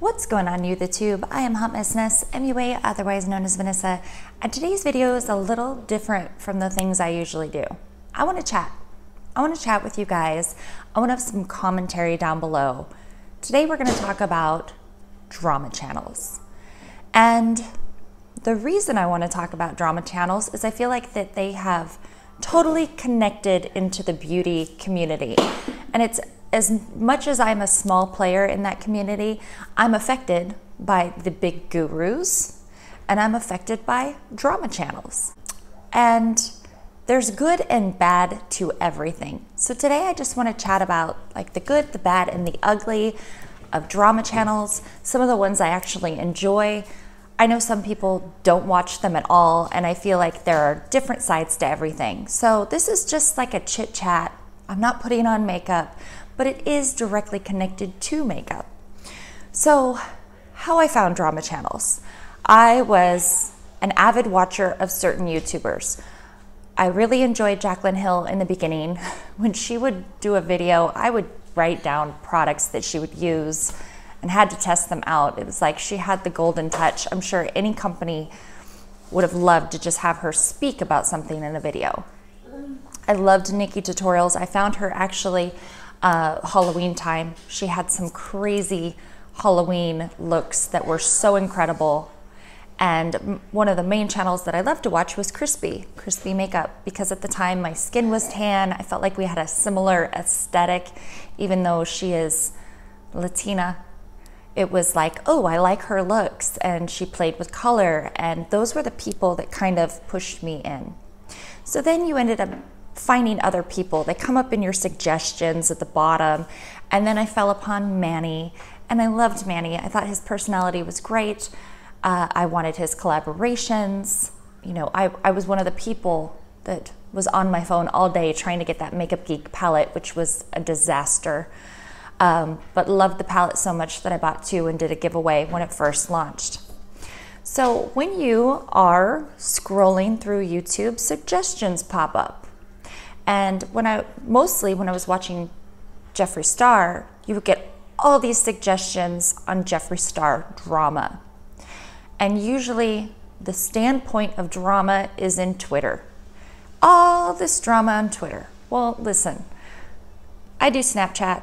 What's going on YouTube? I am HOTMESS, MUA, otherwise known as Vanessa, and today's video is a little different from the things I usually do. I want to chat. I want to chat with you guys. I want to have some commentary down below. Today we're going to talk about drama channels. And the reason I want to talk about drama channels is I feel like that they have totally connected into the beauty community. And it's as much as I'm a small player in that community, I'm affected by the big gurus and I'm affected by drama channels. And there's good and bad to everything. So today I just want to chat about like the good, the bad, and the ugly of drama channels, some of the ones I actually enjoy. I know some people don't watch them at all, and I feel like there are different sides to everything. So this is just like a chit chat. I'm not putting on makeup, but it is directly connected to makeup. So how I found drama channels. I was an avid watcher of certain YouTubers. I really enjoyed Jaclyn Hill in the beginning. When she would do a video, I would write down products that she would use and had to test them out. It was like she had the golden touch. I'm sure any company would have loved to just have her speak about something in a video. I loved Nikki tutorials. I found her actually Halloween time. She had some crazy Halloween looks that were so incredible. And one of the main channels that I loved to watch was Crispy Makeup, because at the time my skin was tan. I felt like we had a similar aesthetic, even though she is Latina. It was like, oh, I like her looks, and she played with color, and those were the people that kind of pushed me in. So then you ended up finding other people. They come up in your suggestions at the bottom, and then I fell upon Manny, and I loved Manny. I thought his personality was great. I wanted his collaborations. You know, I was one of the people that was on my phone all day trying to get that Makeup Geek palette, which was a disaster. But loved the palette so much that I bought two and did a giveaway when it first launched. So when you are scrolling through YouTube, suggestions pop up. And mostly when I was watching Jeffree Star, you would get all these suggestions on Jeffree Star drama. And usually the standpoint of drama is in Twitter. All this drama on Twitter. Well, listen, I do Snapchat,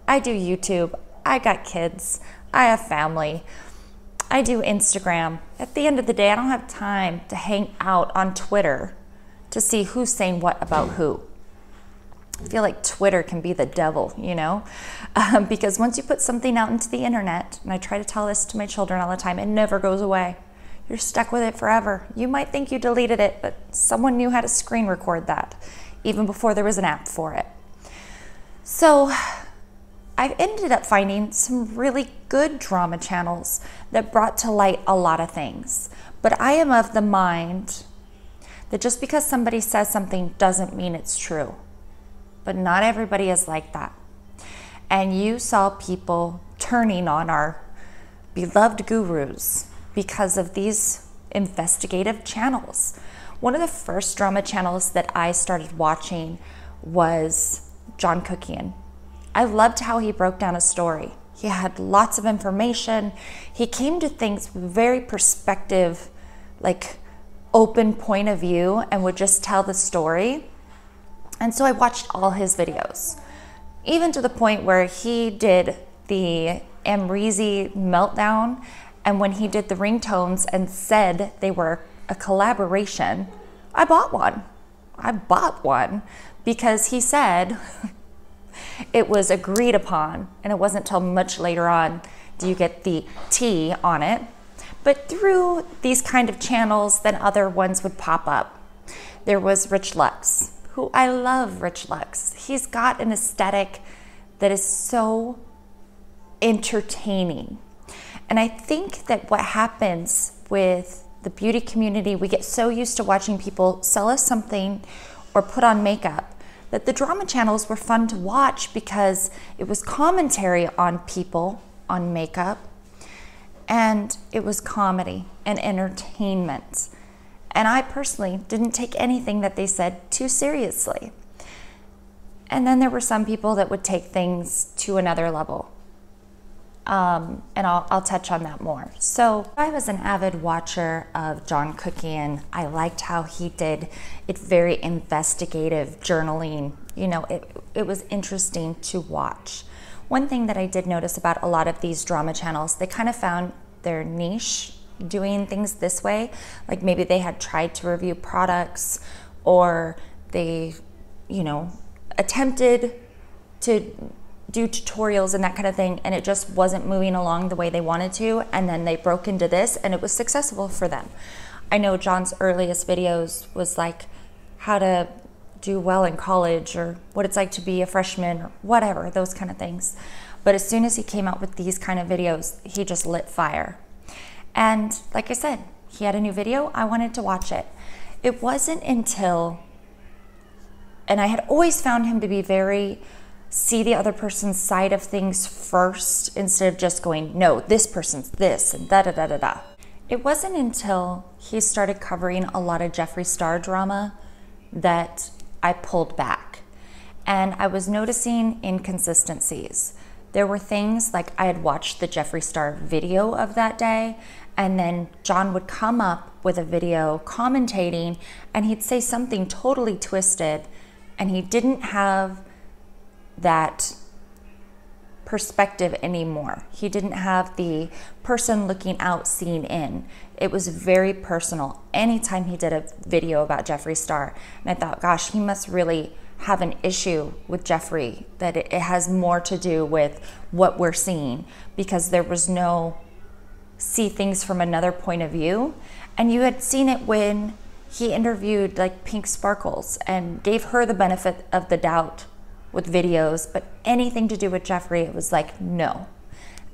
I do YouTube, I got kids, I have family, I do Instagram. At the end of the day, I don't have time to hang out on Twitter to see who's saying what about who. I feel like Twitter can be the devil, you know? Because once you put something out into the internet, and I try to tell this to my children all the time, it never goes away. You're stuck with it forever. You might think you deleted it, but someone knew how to screen record that, even before there was an app for it. So I've ended up finding some really good drama channels that brought to light a lot of things. But I am of the mind that just because somebody says something doesn't mean it's true. But not everybody is like that. And you saw people turning on our beloved gurus because of these investigative channels. One of the first drama channels that I started watching was John Cookian. I loved how he broke down a story. He had lots of information. He came to things very perspective, like open point of view, and would just tell the story. And so I watched all his videos, even to the point where he did the Amrezy meltdown. And when he did the ringtones and said they were a collaboration, I bought one. I bought one because he said it was agreed upon, and it wasn't till much later on do you get the T on it. But through these kind of channels, then other ones would pop up. There was Rich Lux, who I love. Rich Lux. He's got an aesthetic that is so entertaining. And I think that what happens with the beauty community, we get so used to watching people sell us something or put on makeup, that the drama channels were fun to watch because it was commentary on people, on makeup, and it was comedy and entertainment. And I personally didn't take anything that they said too seriously. And then there were some people that would take things to another level. and I'll touch on that more. So I was an avid watcher of John Cookian. I liked how he did it, very investigative journaling. You know, it was interesting to watch. One thing that I did notice about a lot of these drama channels, they kind of found their niche doing things this way. Like maybe they had tried to review products, or they, you know, attempted to do tutorials and that kind of thing, and it just wasn't moving along the way they wanted to, and then they broke into this and it was successful for them. I know John's earliest videos was like how to do well in college, or what it's like to be a freshman, or whatever, those kind of things. But as soon as he came out with these kind of videos, he just lit fire. And like I said, he had a new video, I wanted to watch it. It wasn't until, and I had always found him to be very, see the other person's side of things first, instead of just going, no, this person's this, and da-da-da-da-da. It wasn't until he started covering a lot of Jeffree Star drama that I pulled back. And I was noticing inconsistencies. There were things like I had watched the Jeffree Star video of that day, and then John would come up with a video commentating, and he'd say something totally twisted, and he didn't have that perspective anymore. He didn't have the person looking out seeing in. It was very personal anytime he did a video about Jeffree Star. And I thought, gosh, he must really have an issue with Jeffree, that it has more to do with what we're seeing, because there was no see things from another point of view. And you had seen it when he interviewed like Pink Sparkles and gave her the benefit of the doubt with videos, but anything to do with Jeffree, it was like, no,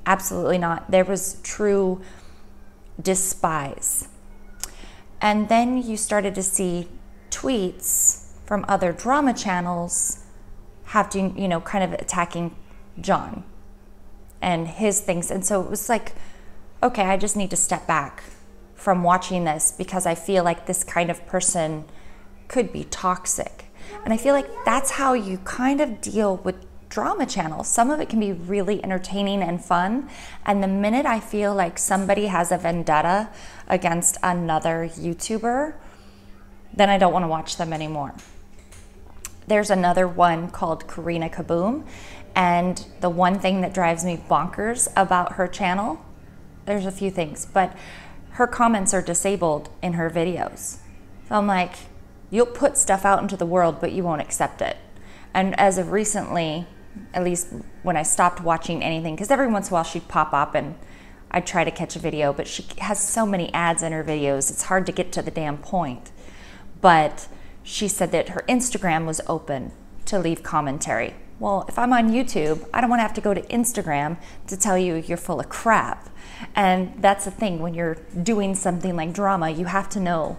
absolutely not. There was true despise. And then you started to see tweets from other drama channels having, you know, kind of attacking John and his things. And so it was like, okay, I just need to step back from watching this, because I feel like this kind of person could be toxic. And I feel like that's how you kind of deal with drama channels. Some of it can be really entertaining and fun. And the minute I feel like somebody has a vendetta against another YouTuber, then I don't want to watch them anymore. There's another one called Karina Kaboom. And the one thing that drives me bonkers about her channel, there's a few things, but her comments are disabled in her videos. So I'm like, you'll put stuff out into the world, but you won't accept it. And as of recently, at least when I stopped watching anything, because every once in a while she'd pop up and I'd try to catch a video, but she has so many ads in her videos, it's hard to get to the damn point. But she said that her Instagram was open to leave commentary. Well, if I'm on YouTube, I don't want to have to go to Instagram to tell you you're full of crap. And that's the thing, when you're doing something like drama, you have to know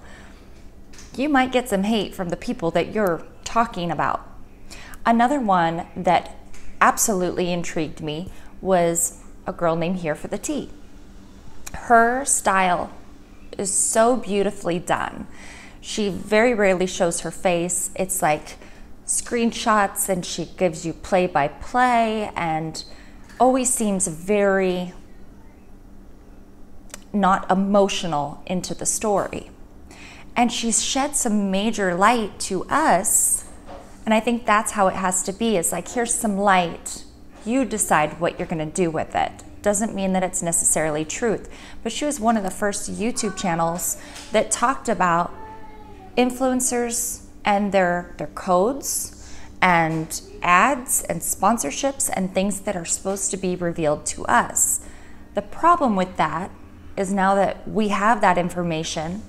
you might get some hate from the people that you're talking about. Another one that absolutely intrigued me was a girl named Here for the Tea. Her style is so beautifully done. She very rarely shows her face. It's like screenshots, and she gives you play-by-play, and always seems very not emotional into the story. And she's shed some major light to us, and I think that's how it has to be. It's like, here's some light, you decide what you're gonna do with it. Doesn't mean that it's necessarily truth, but she was one of the first YouTube channels that talked about influencers and their codes and ads and sponsorships and things that are supposed to be revealed to us. The problem with that is, now that we have that information,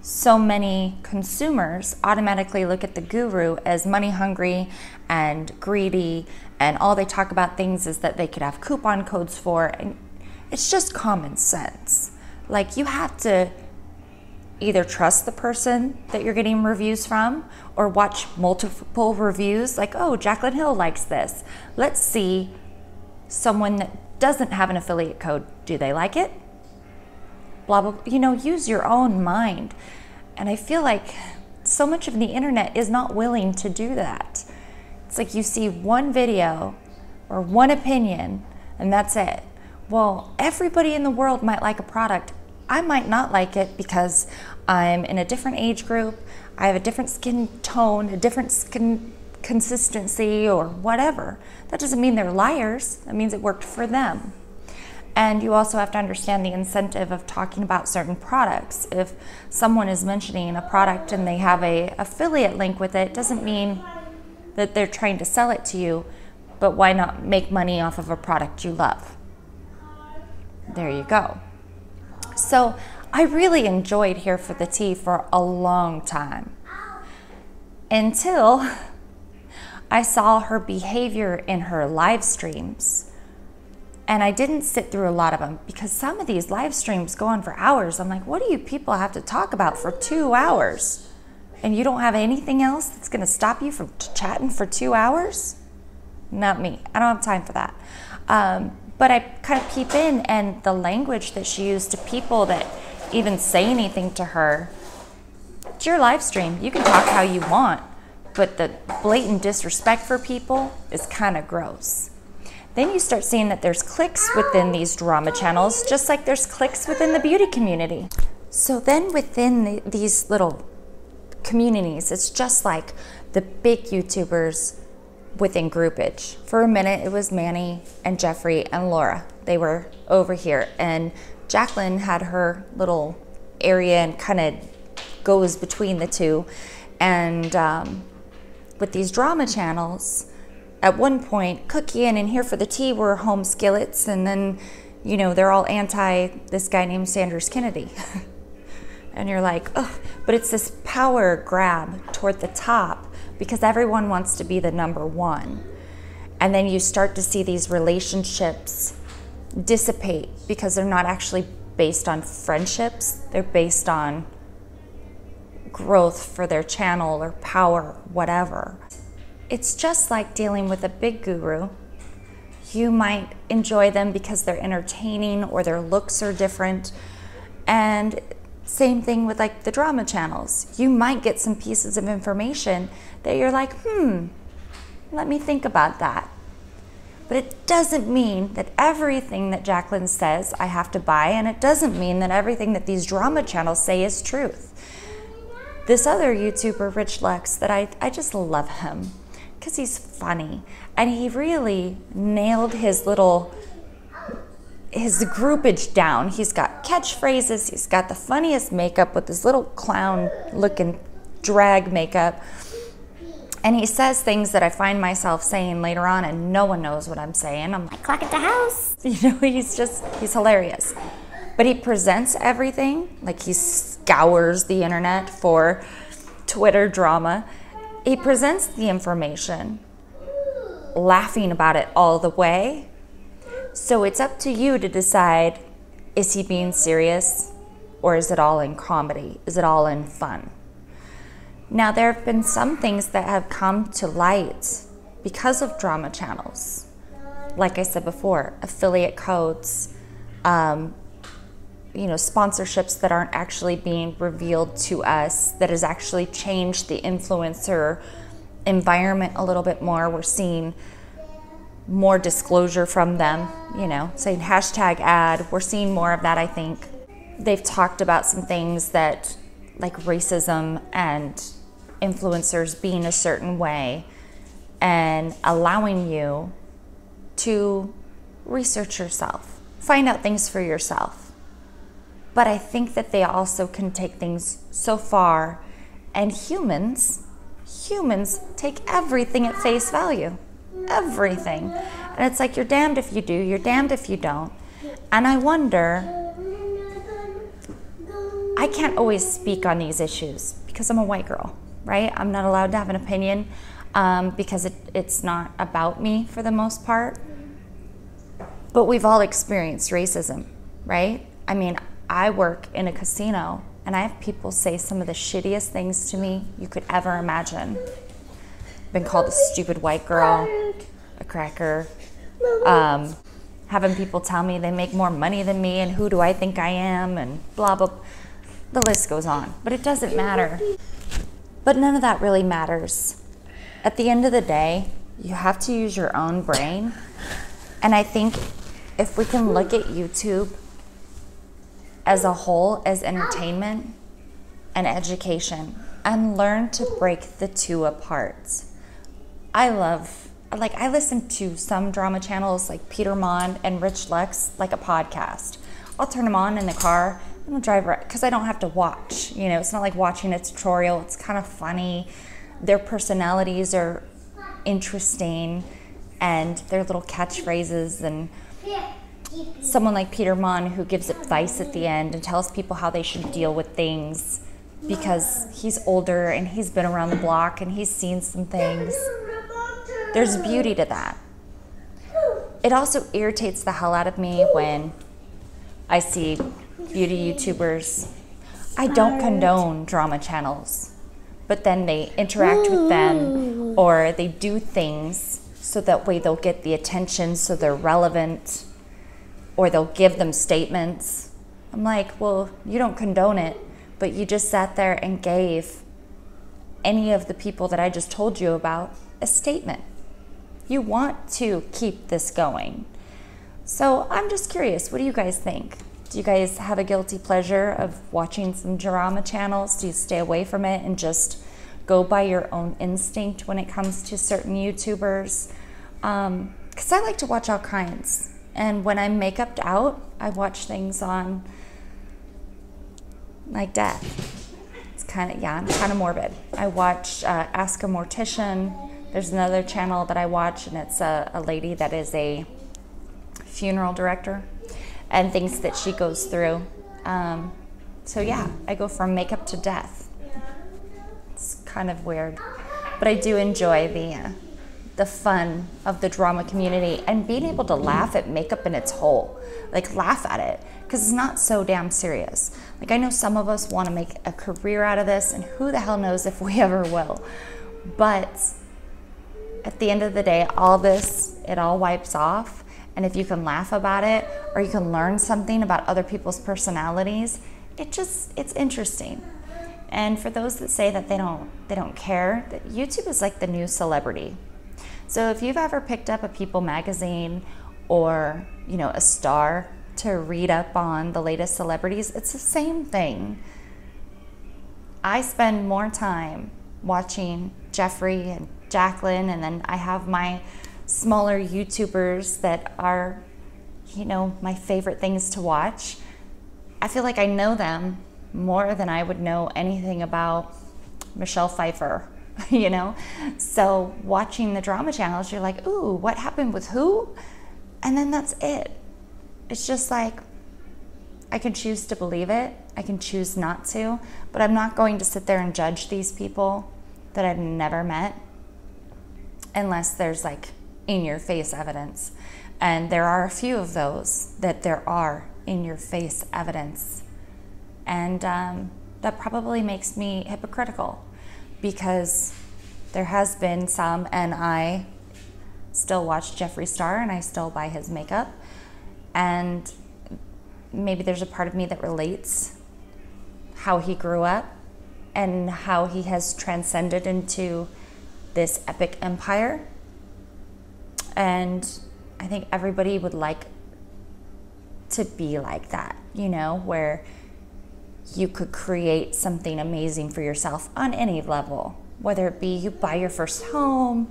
so many consumers automatically look at the guru as money hungry and greedy, and all they talk about things is that they could have coupon codes for, and it's just common sense. Like, you have to either trust the person that you're getting reviews from, or watch multiple reviews, like, oh, Jaclyn Hill likes this. Let's see someone that doesn't have an affiliate code, do they like it? Blah, blah, you know, use your own mind. And I feel like so much of the internet is not willing to do that. It's like you see one video or one opinion, and that's it. Well, everybody in the world might like a product. I might not like it because I'm in a different age group, I have a different skin tone, a different skin consistency, or whatever. That doesn't mean they're liars. That means it worked for them. And you also have to understand the incentive of talking about certain products. If someone is mentioning a product and they have an affiliate link with it, doesn't mean that they're trying to sell it to you, but why not make money off of a product you love? There you go. So I really enjoyed Here for the Tea for a long time, until I saw her behavior in her live streams. And I didn't sit through a lot of them because some of these live streams go on for hours. I'm like, what do you people have to talk about for 2 hours? And you don't have anything else that's gonna stop you from chatting for 2 hours? Not me, I don't have time for that. But I kind of peep in, and the language that she used to people that even say anything to her, it's your live stream, you can talk how you want, but the blatant disrespect for people is kind of gross. Then you start seeing that there's cliques within these drama channels, just like there's cliques within the beauty community. So then within these little communities, it's just like the big YouTubers within groupage. For a minute, it was Manny and Jeffree and Laura. They were over here, and Jacqueline had her little area and kind of goes between the two. And with these drama channels, at one point, Cookie and Here for the Tea were home skillets, and then, you know, they're all anti this guy named Sanders Kennedy. And you're like, ugh, but it's this power grab toward the top because everyone wants to be the #1. And then you start to see these relationships dissipate because they're not actually based on friendships, they're based on growth for their channel or power, whatever. It's just like dealing with a big guru. You might enjoy them because they're entertaining or their looks are different. And same thing with like the drama channels. You might get some pieces of information that you're like, let me think about that. But it doesn't mean that everything that Jacqueline says I have to buy, and it doesn't mean that everything that these drama channels say is truth. This other YouTuber, Rich Lux, that I just love him because he's funny, and he really nailed his groupage down. He's got catchphrases, he's got the funniest makeup with his little clown looking drag makeup, and he says things that I find myself saying later on and no one knows what I'm saying. I'm like, clock at the house. You know, he's hilarious. But he presents everything, like he scours the internet for Twitter drama. He presents the information, laughing about it all the way. So it's up to you to decide, is he being serious or is it all in comedy? Is it all in fun? Now, there have been some things that have come to light because of drama channels. Like I said before, affiliate codes, you know, sponsorships that aren't actually being revealed to us, that has actually changed the influencer environment a little bit more. We're seeing more disclosure from them, you know, saying hashtag ad. We're seeing more of that, I think. They've talked about some things that, like racism and influencers being a certain way, and allowing you to research yourself, find out things for yourself. But I think that they also can take things so far, and humans take everything at face value, everything. And it's like, you're damned if you do, you're damned if you don't. And I wonder, I can't always speak on these issues because I'm a white girl, right? I'm not allowed to have an opinion because it's not about me for the most part. But we've all experienced racism, right? I mean, I work in a casino and I have people say some of the shittiest things to me you could ever imagine. Been called a stupid white girl, a cracker, having people tell me they make more money than me and who do I think I am, and blah, blah. The list goes on, but it doesn't matter. But none of that really matters. At the end of the day, you have to use your own brain. And I think if we can look at YouTube as a whole, as entertainment and education, and learn to break the two apart. I listen to some drama channels like Peter Mon and Rich Lux like a podcast. I'll turn them on in the car and I'll drive right, because I don't have to watch. You know, it's not like watching a tutorial. It's kind of funny. Their personalities are interesting, and their little catchphrases, and someone like Peter Mon who gives advice at the end and tells people how they should deal with things, because he's older and he's been around the block and he's seen some things. There's beauty to that. It also irritates the hell out of me when I see beauty YouTubers. I don't condone drama channels, but then they interact with them, or they do things so that way they'll get the attention, so they're relevant, or they'll give them statements. I'm like, well, you don't condone it, but you just sat there and gave any of the people that I just told you about a statement. You want to keep this going. So I'm just curious, what do you guys think? Do you guys have a guilty pleasure of watching some drama channels? Do you stay away from it and just go by your own instinct when it comes to certain YouTubers? Because I like to watch all kinds. And when I'm makeuped out, I watch things on like death. It's kind of, yeah, I'm kind of morbid. I watch Ask a Mortician. There's another channel that I watch, and it's a lady that is a funeral director and things that she goes through. So yeah, I go from makeup to death. It's kind of weird, but I do enjoy the fun of the drama community and being able to laugh at makeup in its whole. Like, laugh at it, because it's not so damn serious. Like, I know some of us want to make a career out of this, and who the hell knows if we ever will. But at the end of the day, all this, it all wipes off. And if you can laugh about it, or you can learn something about other people's personalities, it's interesting. And for those that say that they don't care, that YouTube is like the new celebrity. So if you've ever picked up a People magazine or, you know, a Star to read up on the latest celebrities, it's the same thing. I spend more time watching Jeffree and Jacqueline, and then I have my smaller YouTubers that are, you know, my favorite things to watch. I feel like I know them more than I would know anything about Michelle Pfeiffer, you know? So watching the drama channels, you're like, ooh, what happened with who? And then that's it. It's just like, I can choose to believe it, I can choose not to, but I'm not going to sit there and judge these people that I've never met unless there's like in-your-face evidence. And there are a few of those that there are in-your-face evidence. And that probably makes me hypocritical, because there has been some, and I still watch Jeffree Star and I still buy his makeup. And maybe there's a part of me that relates how he grew up and how he has transcended into this epic empire. And I think everybody would like to be like that, you know, where you could create something amazing for yourself on any level, whether it be you buy your first home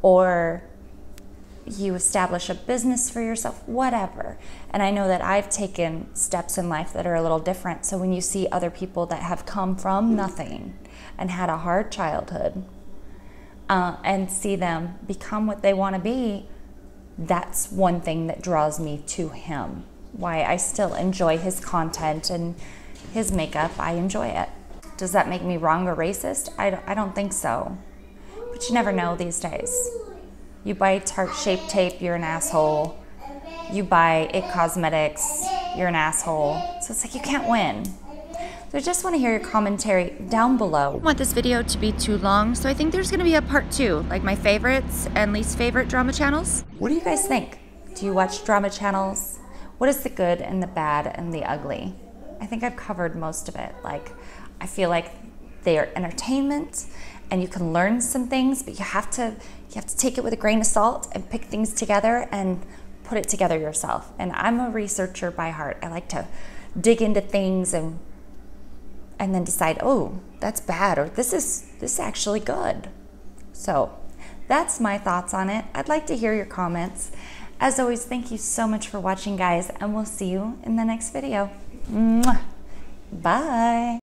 or you establish a business for yourself, whatever. And I know that I've taken steps in life that are a little different. So when you see other people that have come from nothing and had a hard childhood, and see them become what they want to be, that's one thing that draws me to him. Why I still enjoy his content and his makeup. I enjoy it. Does that make me wrong or racist? I don't think so. But you never know these days. You buy Tarte Shape Tape, you're an asshole. You buy IT Cosmetics, you're an asshole. So it's like you can't win. So I just want to hear your commentary down below. I don't want this video to be too long, so I think there's going to be a part 2, like my favorites and least favorite drama channels. What do you guys think? Do you watch drama channels? What is the good and the bad and the ugly? I think I've covered most of it. Like, I feel like they are entertainment and you can learn some things, but you have to take it with a grain of salt and pick things together and put it together yourself. And I'm a researcher by heart. I like to dig into things and then decide, oh, that's bad, or this is actually good. So that's my thoughts on it. I'd like to hear your comments. As always, thank you so much for watching, guys, and we'll see you in the next video. Mwah. Bye.